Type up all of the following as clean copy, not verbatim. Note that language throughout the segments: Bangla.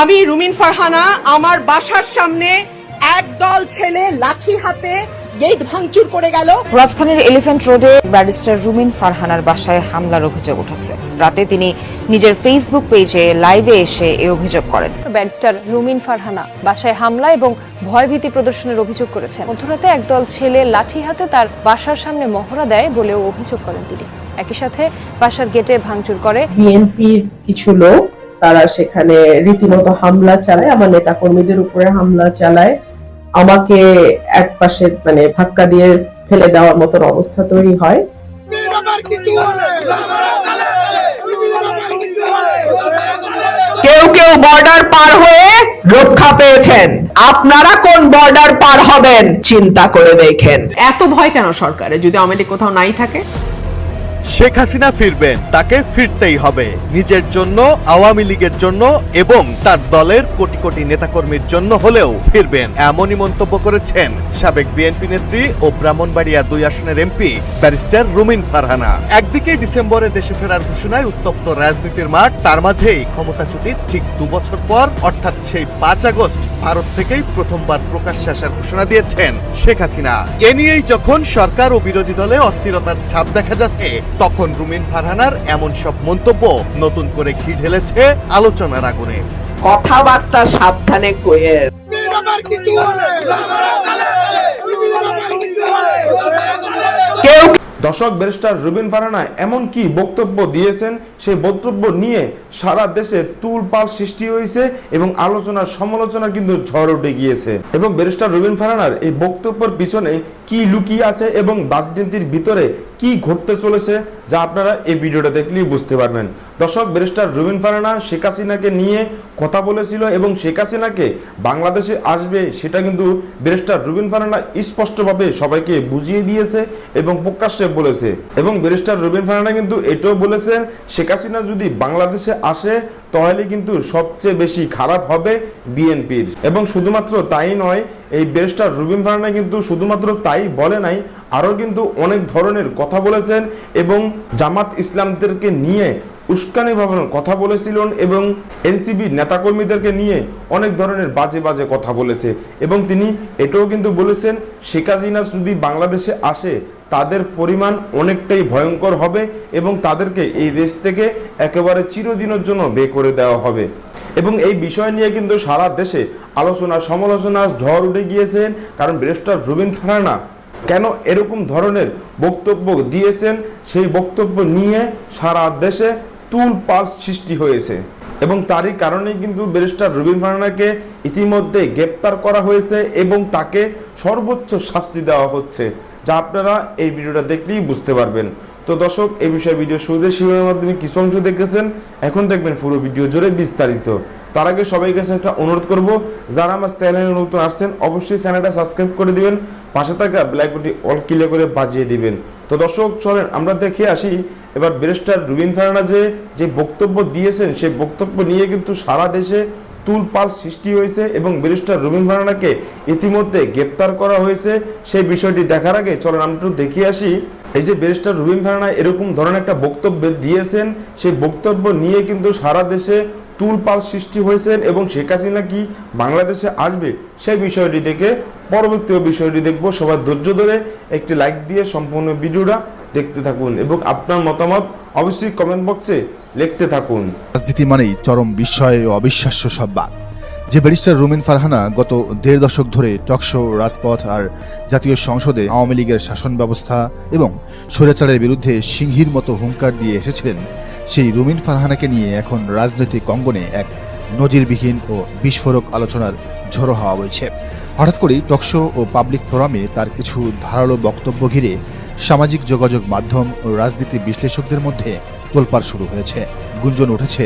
আমি রুমিন ফারহানা আমার বাসার সামনে একদল ছেলে লাঠি হাতে গেট ভাঙচুর করে গেল। রাজধানীর এলিফ্যান্ট রোডে ব্যারিস্টার রুমিন ফারহানার বাসায় হামলার অভিযোগ উঠেছে। রাতে তিনি নিজের ফেসবুক পেজে লাইভে এসে এই অভিযোগ করেন। ব্যারিস্টার রুমিন ফারহানা বাসায় হামলা এবং ভয়ভীতি প্রদর্শনের অভিযোগ করেছেন। মধ্যরাতে একদল ছেলে লাঠি হাতে তার বাসার সামনে মহড়া দেয় বলেও অভিযোগ করেন তিনি। একই সাথে বাসার গেটে ভাঙচুর করে বিএনপির কিছু লোক, তারা সেখানে রীতিমতো হামলা চালায়, আমার নেতা কর্মীদের উপরে হামলা চালায়, আমাকে এক পাশে ধাক্কা দিয়ে ফেলে দেওয়ার মতন অবস্থা তৈরি হয়। কেউ কেউ বর্ডার পার হয়ে রক্ষা পেয়েছেন, আপনারা কোন বর্ডার পার হবেন চিন্তা করে দেখেন। এত ভয় কেন সরকারে যদি আওয়ামী লীগ কোথাও নাই থাকে? শেখ হাসিনা ফিরবেন, তাকে ফিরতেই হবে, নিজের জন্য, আওয়ামী লীগের জন্য এবং তার দলের কোটি কোটি নেতাকর্মীর জন্য হলেও ফিরবেন, এমনই মন্তব্য করেছেন সাবেক বিএনপি নেত্রী ও ব্রাহ্মণবাড়িয়া 2 আসনের এমপি ব্যারিস্টার রুমিন ফারহানা। একদিকে ডিসেম্বরে দেশে ফেরার ঘোষণায় উত্তপ্ত রাজনীতির মাঠ, তার মাঝেই ক্ষমতাচ্যুতির ঠিক 2 বছর পর অর্থাৎ সেই 5 আগস্ট ভারত থেকেই প্রথমবার প্রকাশ্যে আসার ঘোষণা দিয়েছেন শেখ হাসিনা। এ নিয়েই যখন সরকার ও বিরোধী দলে অস্থিরতার ছাপ দেখা যাচ্ছে, তখন রুমিন ফারহানার এমন সব মন্তব্য নতুন করে ঘি ঢেলেছে আলোচনার আগুনে। কথাবার্তা সাবধানে কইের। দর্শক, ব্যারিস্টার রুমিন ফারহানা এমন কি বক্তব্য দিয়েছেন, সেই বক্তব্য নিয়ে সারা দেশে তুলপাল সৃষ্টি হয়েছে এবং আলোচনার সমালোচনা কিন্তু ঝড় উঠে গিয়েছে। এবং ব্যারিস্টার রুমিন ফারহানার এই বক্তব্যের পিছনে কি লুকিয়ে আছে এবং রাজনীতির ভিতরে কি ঘটতে চলেছে, যা আপনারা এই ভিডিওটা দেখলেই বুঝতে পারবেন। দর্শক, ব্যারিস্টার রুমিন ফারহানা শেখ হাসিনাকে নিয়ে কথা বলেছিল এবং শেখ হাসিনাকে বাংলাদেশে আসবে সেটা কিন্তু ব্যারিস্টার রুমিন ফারহানা স্পষ্টভাবে সবাইকে বুঝিয়ে দিয়েছে এবং প্রকাশ্যে বলেছে। এবং ব্যারিস্টার রুমিন ফারহানা কিন্তু এটাও বলেছেন, শেখ হাসিনা যদি বাংলাদেশে আসে তাহলে কিন্তু সবচেয়ে বেশি খারাপ হবে বিএনপির। এবং শুধুমাত্র তাই নয়, এই ব্যারিস্টার রুমিন ফারহানা কিন্তু শুধুমাত্র তাই বলে নাই, আরও কিন্তু অনেক ধরনের কথা বলেছেন এবং জামাত ইসলামদেরকে নিয়ে উস্কানি ভাবনার কথা বলেছিলেন এবং এনসিবি নেতাকর্মীদেরকে নিয়ে অনেক ধরনের বাজে বাজে কথা বলেছে। এবং তিনি এটাও কিন্তু বলেছেন, শেখ হাসিনা যদি বাংলাদেশে আসে তাদের পরিমাণ অনেকটাই ভয়ঙ্কর হবে এবং তাদেরকে এই দেশ থেকে একেবারে চিরদিনের জন্য বের করে দেওয়া হবে। এবং এই বিষয় নিয়ে কিন্তু সারা দেশে আলোচনা সমালোচনা ঝড় উঠে গিয়েছেন। কারণ ব্যারিস্টার রুমিন ফারহানা কেন এরকম ধরনের বক্তব্য দিয়েছেন, সেই বক্তব্য নিয়ে সারা দেশে তুলপাল সৃষ্টি হয়েছে। এবং তারই কারণেই কিন্তু ব্যারিস্টার রুমিন ফারহানাকে ইতিমধ্যে গ্রেপ্তার করা হয়েছে এবং তাকে সর্বোচ্চ শাস্তি দেওয়া হচ্ছে, যা আপনারা এই ভিডিওটা দেখলেই বুঝতে পারবেন। তো দর্শক, এই বিষয়ে ভিডিও শুরুতে শিরোনামের মাধ্যমে কিছু অংশ দেখেছেন, এখন দেখবেন পুরো ভিডিও জুড়ে বিস্তারিত। তার আগে সবাই কাছে একটা অনুরোধ করব, যারা আমার চ্যানেলে নতুন আসছেন অবশ্যই চ্যানেলটা সাবস্ক্রাইব করে দিবেন, পাশে থাকা বেল আইকনটি অল ক্লিক করে বাজিয়ে দিবেন। তো দর্শক, চলেন আমরা দেখে আসি এবার ব্যারিস্টার রুমিন ফারহানা যে বক্তব্য দিয়েছেন, সেই বক্তব্য নিয়ে কিন্তু সারা দেশে তুলপাল সৃষ্টি হয়েছে এবং ব্যারিস্টার রুমিন ফারহানাকে ইতিমধ্যে গ্রেপ্তার করা হয়েছে। সেই বিষয়টি দেখার আগে চলেন আমরা একটু দেখে আসি। এই যে ব্যারিস্টার রুমিন ফারহানা এরকম ধরনের একটা বক্তব্য দিয়েছেন, সেই বক্তব্য নিয়ে কিন্তু সারা দেশে তুলপাল সৃষ্টি হয়েছেন এবং শেখ হাসিনা কি বাংলাদেশে আসবে সেই বিষয়টি দেখে পরবর্তী বিষয়টি দেখবো। সবার ধৈর্য ধরে একটি লাইক দিয়ে সম্পূর্ণ ভিডিওটা দেখতে থাকুন এবং আপনার মতামত অবশ্যই কমেন্ট বক্সে লিখতে থাকুন। রাজনীতি মানেই চরম বিস্ময় ও অবিশ্বাস্য সব বাক। যে ব্যারিস্টার রুমিন ফারহানা গত 1.5 দশক ধরে টকশো, রাজপথ আর জাতীয় সংসদে আওয়ামী লীগের শাসন ব্যবস্থা এবং স্বৈরাচারের বিরুদ্ধে সিংহীর মতো হুঙ্কার দিয়ে এসেছিলেন, সেই রুমিন ফারহানাকে নিয়ে এখন রাজনৈতিক অঙ্গনে এক নজিরবিহীন ও বিস্ফোরক আলোচনার ঝড়ো হাওয়া বইছে। হঠাৎ করেই টকশো ও পাবলিক ফোরামে তার কিছু ধারালো বক্তব্য ঘিরে সামাজিক যোগাযোগ মাধ্যম ও রাজনীতি বিশ্লেষকদের মধ্যে তোলপাড় শুরু হয়েছে। গুঞ্জন উঠেছে,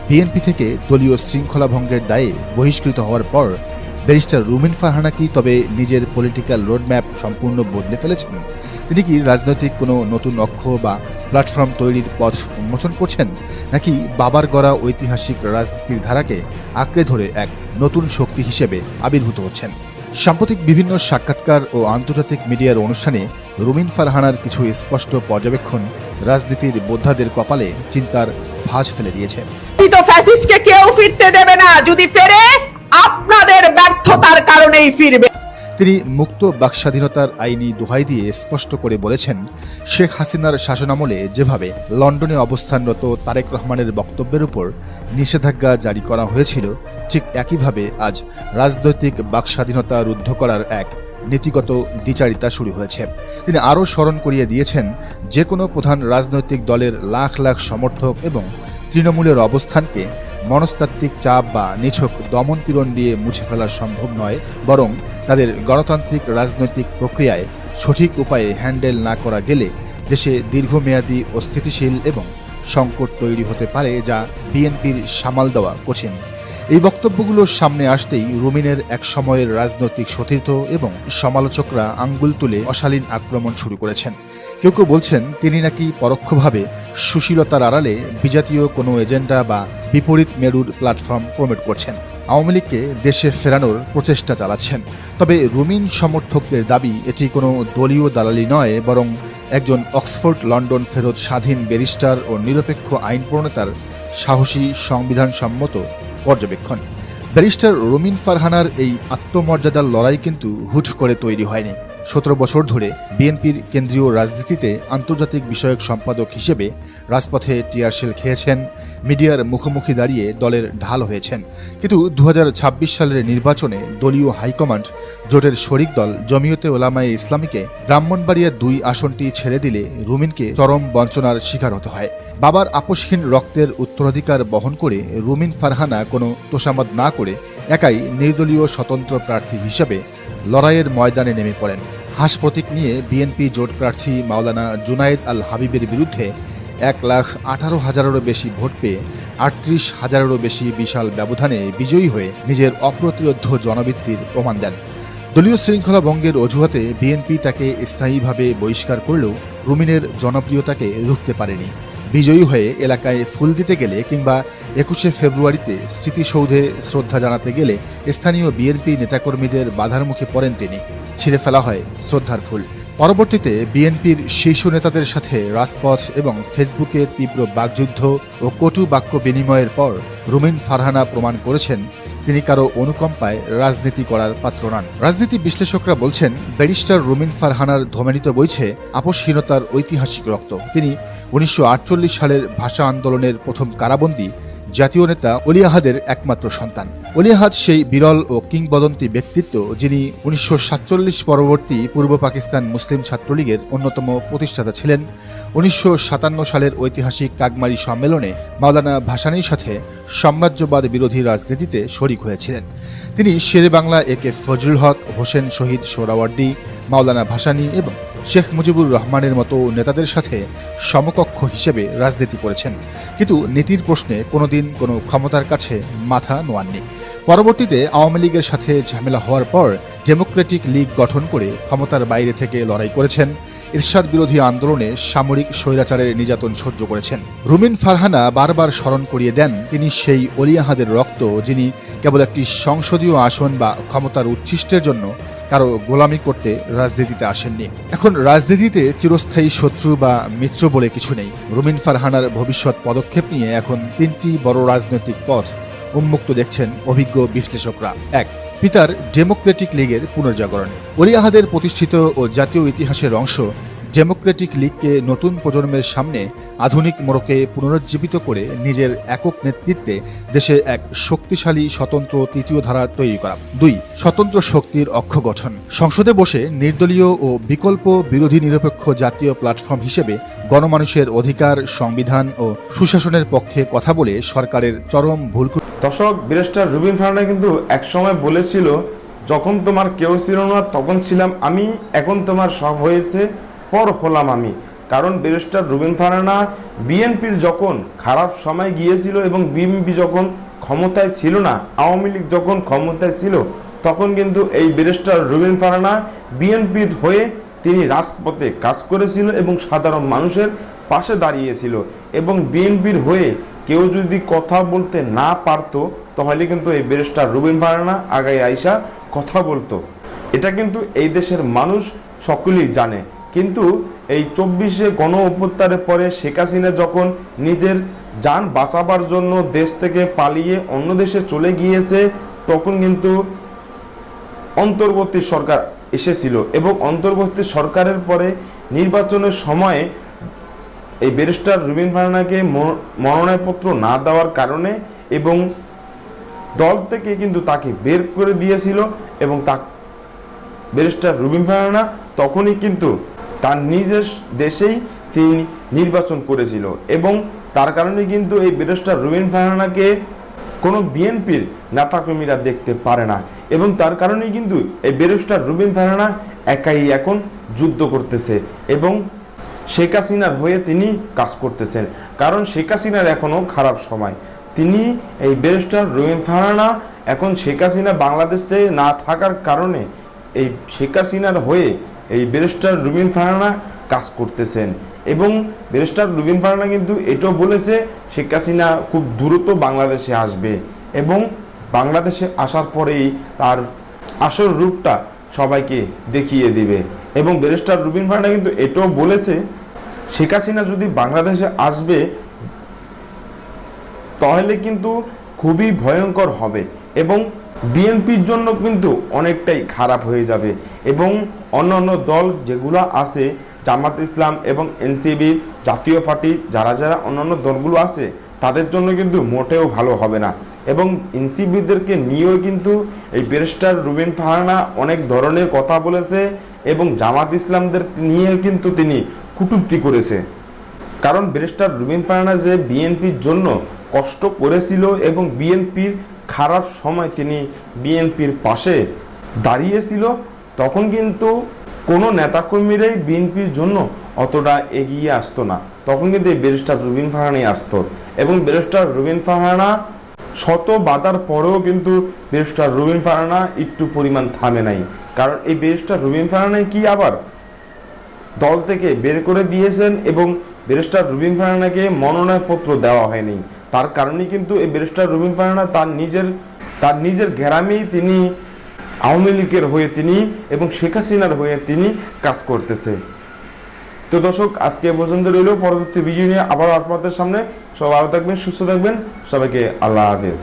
বিএনপি থেকে দলীয় শৃঙ্খলা ভঙ্গের দায়ে বহিষ্কৃত হওয়ার পর ব্যারিস্টার রুমিন ফারহানা কি তবে নিজের পলিটিক্যাল রোডম্যাপ সম্পূর্ণ বদলে ফেলেছেন? তিনি কি রাজনৈতিক কোনো নতুন অক্ষ বা প্ল্যাটফর্ম তৈরির পথ উন্মোচন করছেন, নাকি বাবার গড়া ঐতিহাসিক রাজনীতির ধারাকে আঁকড়ে ধরে এক নতুন শক্তি হিসেবে আবির্ভূত হচ্ছেন? সাম্প্রতিক বিভিন্ন সাক্ষাৎকার ও আন্তর্জাতিক মিডিয়ার অনুষ্ঠানে রুমিন ফারহানার কিছু স্পষ্ট পর্যবেক্ষণ রাজনীতির বোদ্ধাদের কপালে চিন্তার ভাঁজ ফেলে দিয়েছে। কথিত ফ্যাসিস্টকে কেউ ফিরতে দেবে না, যদি ফেরে আপনাদের ব্যর্থতার কারণেই ফিরবে। তিনি মুক্ত বাকস্বাধীনতার আইনি দোহাই দিয়ে স্পষ্ট করে বলেছেন, শেখ হাসিনার শাসনামলে যেভাবে লন্ডনে অবস্থানরত তারেক রহমানের বক্তব্যের উপর নিষেধাজ্ঞা জারি করা হয়েছিল, ঠিক একইভাবে আজ রাজনৈতিক বাকস্বাধীনতা রুদ্ধ করার এক নীতিগত দ্বিচারিতা শুরু হয়েছে। তিনি আরও স্মরণ করিয়ে দিয়েছেন, যে কোনো প্রধান রাজনৈতিক দলের লাখ লাখ সমর্থক এবং তৃণমূলের অবস্থানকে মনস্তাত্ত্বিক চাপ বা নিছক দমনপীড়ন দিয়ে মুছে ফেলা সম্ভব নয়, বরং তাদের গণতান্ত্রিক রাজনৈতিক প্রক্রিয়ায় সঠিক উপায়ে হ্যান্ডেল না করা গেলে দেশে দীর্ঘমেয়াদী অস্থিতিশীল এবং সংকট তৈরি হতে পারে, যা বিএনপির সামাল দেওয়া কঠিন। এই বক্তব্যগুলোর সামনে আসতেই রুমিনের এক সময়ের রাজনৈতিক সতীর্থ এবং সমালোচকরা আঙ্গুল তুলে অশালীন আক্রমণ শুরু করেছেন। কেউ কেউ বলছেন তিনি নাকি পরোক্ষভাবে সুশীলতার আড়ালে বিজাতীয় কোনো এজেন্ডা বা বিপরীত মেরুর প্ল্যাটফর্ম প্রমোট করছেন, আওয়ামী লীগকে দেশে ফেরানোর প্রচেষ্টা চালাচ্ছেন। তবে রুমিন সমর্থকদের দাবি এটি কোনো দলীয় দালালি নয়, বরং একজন অক্সফোর্ড লন্ডন ফেরত স্বাধীন ব্যারিস্টার ও নিরপেক্ষ আইন প্রণেতার সাহসী সংবিধানসম্মত পর্যবেক্ষণ। ব্যারিস্টার রুমিন ফারহানার এই আত্মমর্যাদার লড়াই কিন্তু হুট করে তৈরি হয়নি। 17 বছর ধরে বিএনপির কেন্দ্রীয় রাজনীতিতে আন্তর্জাতিক বিষয়ক সম্পাদক হিসেবে রাজপথে টিয়ারশেল খেয়েছেন, মিডিয়ার মুখোমুখি দাঁড়িয়ে দলের ঢাল হয়েছেন। কিন্তু 2026 সালের নির্বাচনে দলীয় হাইকমান্ড জোটের শরিক দল জমিয়তে ওলামায়ে ইসলামীকে ব্রাহ্মণবাড়িয়া 2 আসনটি ছেড়ে দিলে রুমিনকে চরম বঞ্চনার শিকার হতে হয়। বাবার আপোষহীন রক্তের উত্তরাধিকার বহন করে রুমিন ফারহানা কোনো তোষামত না করে একাই নির্দলীয় স্বতন্ত্র প্রার্থী হিসেবে লড়াইয়ের ময়দানে নেমে পড়েন। হাস প্রতীক নিয়ে বিএনপি জোট প্রার্থী মাওলানা জুনায়েদ আল হাবিবের বিরুদ্ধে 1,18,000-এরও বেশি ভোট পেয়ে 38,000-এরও বেশি বিশাল ব্যবধানে বিজয়ী হয়ে নিজের অপ্রতিরোধ্য জনবৃত্তির প্রমাণ দেন। দলীয় শৃঙ্খলা ভঙ্গের অজুহাতে বিএনপি তাকে স্থায়ীভাবে বহিষ্কার করলেও রুমিনের জনপ্রিয়তাকে রুখতে পারেনি। বিজয়ী হয়ে এলাকায় ফুল দিতে গেলে কিংবা 21শে ফেব্রুয়ারিতে স্মৃতিসৌধে শ্রদ্ধা জানাতে গেলে স্থানীয় বিএনপি নেতাকর্মীদের বাধার মুখে পড়েন তিনি। ছিঁড়ে ফেলা হয় শ্রদ্ধার ফুল। পরবর্তীতে বিএনপির শীর্ষ নেতাদের সাথে রাজপথ এবং ফেসবুকে তীব্র বাকযুদ্ধ ও কটু বাক্য বিনিময়ের পর রুমিন ফারহানা প্রমাণ করেছেন তিনি কারো অনুকম্পায় রাজনীতি করার পাত্র নন। রাজনীতি বিশ্লেষকরা বলছেন, ব্যারিস্টার রুমিন ফারহানার ধমনীতে বইছে আপোষহীনতার ঐতিহাসিক রক্ত। তিনি 1948 সালের ভাষা আন্দোলনের প্রথম কারাবন্দী জাতীয় নেতা অলি আহাদের একমাত্র সন্তান। অলি আহাদ সেই বিরল ও কিংবদন্তি ব্যক্তিত্ব যিনি 1947 পরবর্তী পূর্ব পাকিস্তান মুসলিম ছাত্রলীগের অন্যতম প্রতিষ্ঠাতা ছিলেন। 1957 সালের ঐতিহাসিক কাগমারি সম্মেলনে মাওলানা ভাসানীর সাথে সাম্রাজ্যবাদ বিরোধী রাজনীতিতে শরিক হয়েছিলেন। তিনি শেরে বাংলা একে ফজলুল হক, হোসেন শহীদ সোহরাওয়ার্দী, মাওলানা ভাসানী এবং শেখ মুজিবুর রহমানের মতো নেতাদের সাথে সমকক্ষ হিসেবে রাজনীতি করেছেন, কিন্তু নীতির প্রশ্নে কোনোদিন কোনো ক্ষমতার কাছে মাথা নোয়াননি। পরবর্তীতে আওয়ামী লীগের সাথে ঝামেলা হওয়ার পর ডেমোক্রেটিক লীগ গঠন করে ক্ষমতার বাইরে থেকে লড়াই করেছেন। এরশাদ বিরোধী আন্দোলনে সামরিক স্বৈরাচারের নির্যাতন সহ্য করেছেন। রুমিন ফারহানা বারবার স্মরণ করিয়ে দেন তিনি সেই অলি আহাদের রক্ত, যিনি কেবল একটি সংসদীয় আসন বা ক্ষমতার উচ্ছিষ্টের জন্য কারো গোলামি করতে রাজনীতিতে আসেননি। এখন রাজনীতিতে চিরস্থায়ী শত্রু বা মিত্র বলে কিছু নেই। রুমিন ফারহানার ভবিষ্যৎ পদক্ষেপ নিয়ে এখন 3টি বড় রাজনৈতিক পথ উন্মুক্ত দেখছেন অভিজ্ঞ বিশ্লেষকরা। 1. পিতার ডেমোক্রেটিক লীগের পুনর্জাগরণ। অলি আহাদের প্রতিষ্ঠিত ও জাতীয় ইতিহাসের অংশ ডেমোক্রেটিক লীগকে নতুন প্রজন্মের সামনে আধুনিক মোড়কে পুনরুজ্জীবিত করে নিজের একক নেতৃত্বে দেশে এক শক্তিশালী স্বতন্ত্র তৃতীয় ধারা তৈরি করা। 2. স্বতন্ত্র শক্তির অক্ষ গঠন। সংসদে বসে নির্দলীয় ও বিকল্প বিরোধী নিরপেক্ষ জাতীয় প্ল্যাটফর্ম হিসেবে গণমানুষের অধিকার, সংবিধান ও সুশাসনের পক্ষে কথা বলে সরকারের চরম ভুল। দর্শক, ব্যারিস্টার রুমিন ফারহানা কিন্তু একসময় বলেছিল, যখন তোমার কেউ ছিল না তখন ছিলাম আমি, এখন তোমার সব হয়েছে পর হলাম আমি। কারণ ব্যারিস্টার রুমিন ফারহানা বিএনপির যখন খারাপ সময় গিয়েছিল এবং বিএনপি যখন ক্ষমতায় ছিল না, আওয়ামী লীগ যখন ক্ষমতায় ছিল, তখন কিন্তু এই ব্যারিস্টার রুমিন ফারহানা বিএনপির হয়ে তিনি রাজপথে কাজ করেছিল এবং সাধারণ মানুষের পাশে দাঁড়িয়েছিল। এবং বিএনপির হয়ে কেউ যদি কথা বলতে না পারতো তাহলে কিন্তু এই ব্যারিস্টার রুমিন ফারহানা আগায় আইসা কথা বলতো। এটা কিন্তু এই দেশের মানুষ সকলেই জানে। কিন্তু এই 24শে গণ অভ্যুত্থানের পরে শেখ হাসিনা যখন নিজের যান বাঁচাবার জন্য দেশ থেকে পালিয়ে অন্য দেশে চলে গিয়েছে, তখন কিন্তু অন্তর্বর্তী সরকার এসেছিল এবং অন্তর্বর্তী সরকারের পরে নির্বাচনের সময়ে এই ব্যারিস্টার রুবিন ফারহানাকে মনোনয়নপত্র না দেওয়ার কারণে এবং দল থেকে কিন্তু তাকে বের করে দিয়েছিল এবং ব্যারিস্টার রুবিন ফারহানা তখনই কিন্তু তার নিজের দেশেই তিনি নির্বাচন করেছিল এবং তার কারণে কিন্তু এই ব্যারিস্টার রুবিন ফারহানাকে কোনো বিএনপির নেতাকর্মীরা দেখতে পারে না এবং তার কারণেই কিন্তু এই ব্যারিস্টার রুবিন ফারহানা একাই এখন যুদ্ধ করতেছে এবং শেখ হাসিনার হয়ে তিনি কাজ করতেছেন। কারণ শেখ হাসিনার এখনও খারাপ সময়, তিনি এই ব্যারিস্টার রুবিন ফারহানা এখন শেখ হাসিনা বাংলাদেশে না থাকার কারণে এই শেখ হাসিনার হয়ে এই ব্যারিস্টার রুবিন ফারহানা কাজ করতেছেন এবং ব্যারিস্টার রুবিন ফারহানা কিন্তু এটাও বলেছে শেখ হাসিনা খুব দ্রুত বাংলাদেশে আসবে এবং বাংলাদেশে আসার পরেই তার আসল রূপটা সবাইকে দেখিয়ে দিবে এবং ব্যারিস্টার রুবিন ফারহানা কিন্তু এটাও বলেছে শেখ হাসিনা যদি বাংলাদেশে আসবে তাহলে কিন্তু খুবই ভয়ঙ্কর হবে এবং বিএনপির জন্য কিন্তু অনেকটাই খারাপ হয়ে যাবে এবং অন্যান্য দল যেগুলো আছে জামাত ইসলাম এবং এনসিপি জাতীয় পার্টি যারা যারা অন্যান্য দলগুলো আছে তাদের জন্য কিন্তু মোটেও ভালো হবে না এবং এনসিপিদেরকে নিয়েও কিন্তু এই ব্যারিস্টার রুবিন ফারহানা অনেক ধরনের কথা বলেছে এবং জামাত ইসলামদের নিয়ে কিন্তু তিনি কটূক্তি করেছে। কারণ ব্যারিস্টার রুবিন ফারহানা যে বিএনপির জন্য কষ্ট করেছিল এবং বিএনপির খারাপ সময় তিনি বিএনপির পাশে দাঁড়িয়েছিল, তখন কিন্তু কোনো নেতাকর্মীরাই বিএনপির জন্য অতটা এগিয়ে আসতো না, তখন কিন্তু এই ব্যারিস্টার রুবিন ফারহানাই আসতো এবং ব্যারিস্টার রুবিন ফারহানা শত বাধার পরেও কিন্তু ব্যারিস্টার রুবিন ফারহানা একটু পরিমাণ থামে নাই। কারণ এই ব্যারিস্টার রুবিন ফারহানাই কি আবার দল থেকে বের করে দিয়েছেন এবং ব্যারিস্টার রুবিন ফারহানাকে মনোনয়নপত্র দেওয়া হয়নি, তার কারণে কিন্তু এই ব্যারিস্টার রুবিন ফারহানা তার নিজের গ্রামেই তিনি আওয়ামী লীগের হয়ে তিনি এবং শেখ হাসিনার হয়ে তিনি কাজ করতেছে। তো দর্শক, আজকে পর্যন্ত রইল, পরবর্তী ভিডিও নিয়ে আবার আপনাদের সামনে। সবাই ভালো থাকবেন, সুস্থ থাকবেন, সবাইকে আল্লাহ হাফেজ।